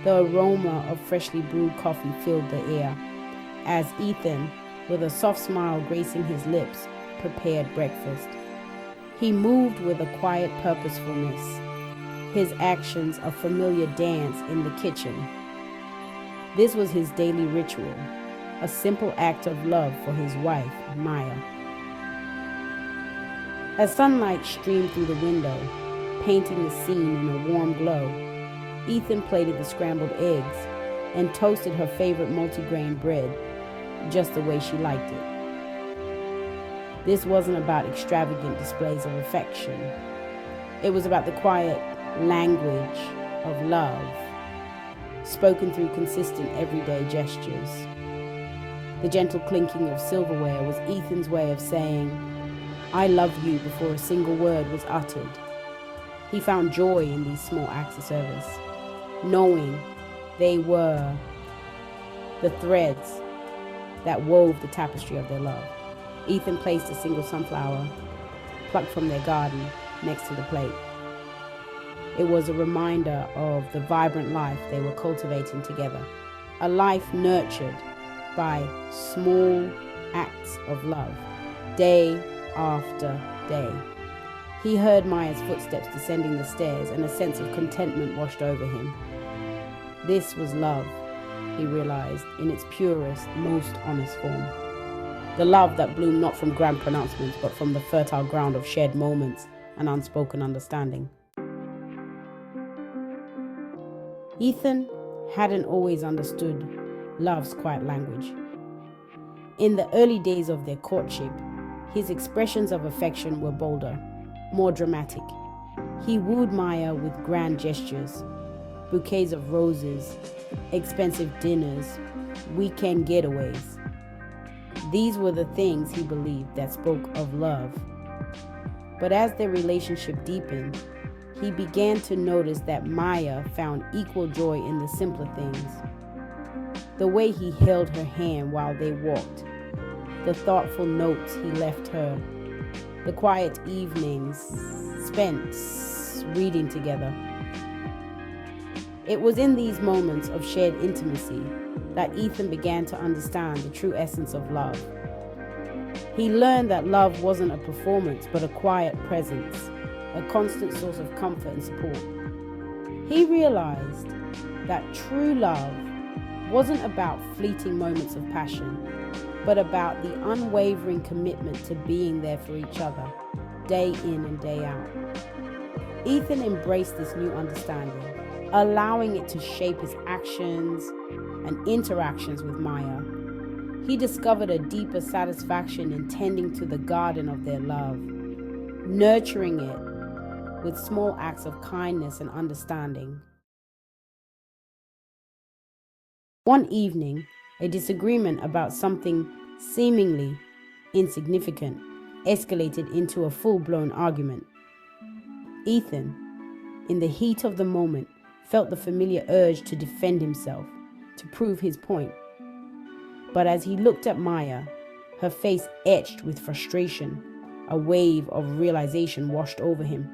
The aroma of freshly brewed coffee filled the air as Ethan, with a soft smile gracing his lips, prepared breakfast. He moved with a quiet purposefulness, his actions a familiar dance in the kitchen. This was his daily ritual, a simple act of love for his wife, Maya. As sunlight streamed through the window, painting the scene in a warm glow, Ethan plated the scrambled eggs and toasted her favorite multigrain bread just the way she liked it. This wasn't about extravagant displays of affection. It was about the quiet language of love, spoken through consistent everyday gestures. The gentle clinking of silverware was Ethan's way of saying, "I love you," before a single word was uttered. He found joy in these small acts of service, knowing they were the threads that wove the tapestry of their love. Ethan placed a single sunflower, plucked from their garden, next to the plate. It was a reminder of the vibrant life they were cultivating together, a life nurtured by small acts of love, day after day. He heard Maya's footsteps descending the stairs, and a sense of contentment washed over him. This was love, he realized, in its purest, most honest form. The love that bloomed not from grand pronouncements, but from the fertile ground of shared moments and unspoken understanding. Ethan hadn't always understood love's quiet language. In the early days of their courtship, his expressions of affection were bolder, more dramatic. He wooed Maya with grand gestures, bouquets of roses, expensive dinners, weekend getaways. These were the things he believed that spoke of love. But as their relationship deepened, he began to notice that Maya found equal joy in the simpler things. The way he held her hand while they walked, the thoughtful notes he left her, the quiet evenings spent reading together. It was in these moments of shared intimacy that Ethan began to understand the true essence of love. He learned that love wasn't a performance, but a quiet presence, a constant source of comfort and support. He realized that true love wasn't about fleeting moments of passion, but about the unwavering commitment to being there for each other, day in and day out. Ethan embraced this new understanding, allowing it to shape his actions and interactions with Maya. He discovered a deeper satisfaction in tending to the garden of their love, nurturing it with small acts of kindness and understanding. One evening, a disagreement about something seemingly insignificant escalated into a full-blown argument. Ethan, in the heat of the moment, felt the familiar urge to defend himself, to prove his point. But as he looked at Maya, her face etched with frustration, a wave of realization washed over him.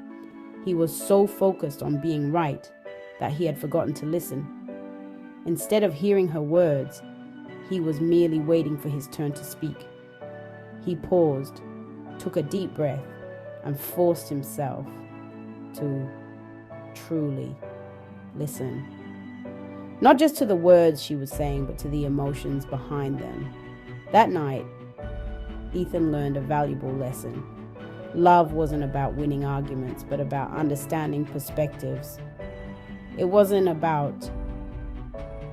He was so focused on being right that he had forgotten to listen. Instead of hearing her words, he was merely waiting for his turn to speak. He paused, took a deep breath, and forced himself to truly listen. Not just to the words she was saying, but to the emotions behind them. That night, Ethan learned a valuable lesson. Love wasn't about winning arguments, but about understanding perspectives. It wasn't about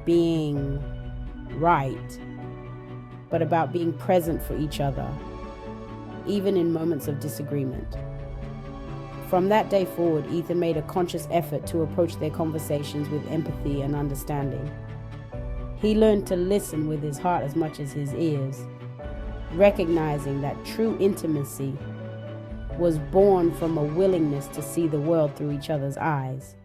being right, but about being present for each other, even in moments of disagreement. From that day forward, Ethan made a conscious effort to approach their conversations with empathy and understanding. He learned to listen with his heart as much as his ears, recognizing that true intimacy was born from a willingness to see the world through each other's eyes.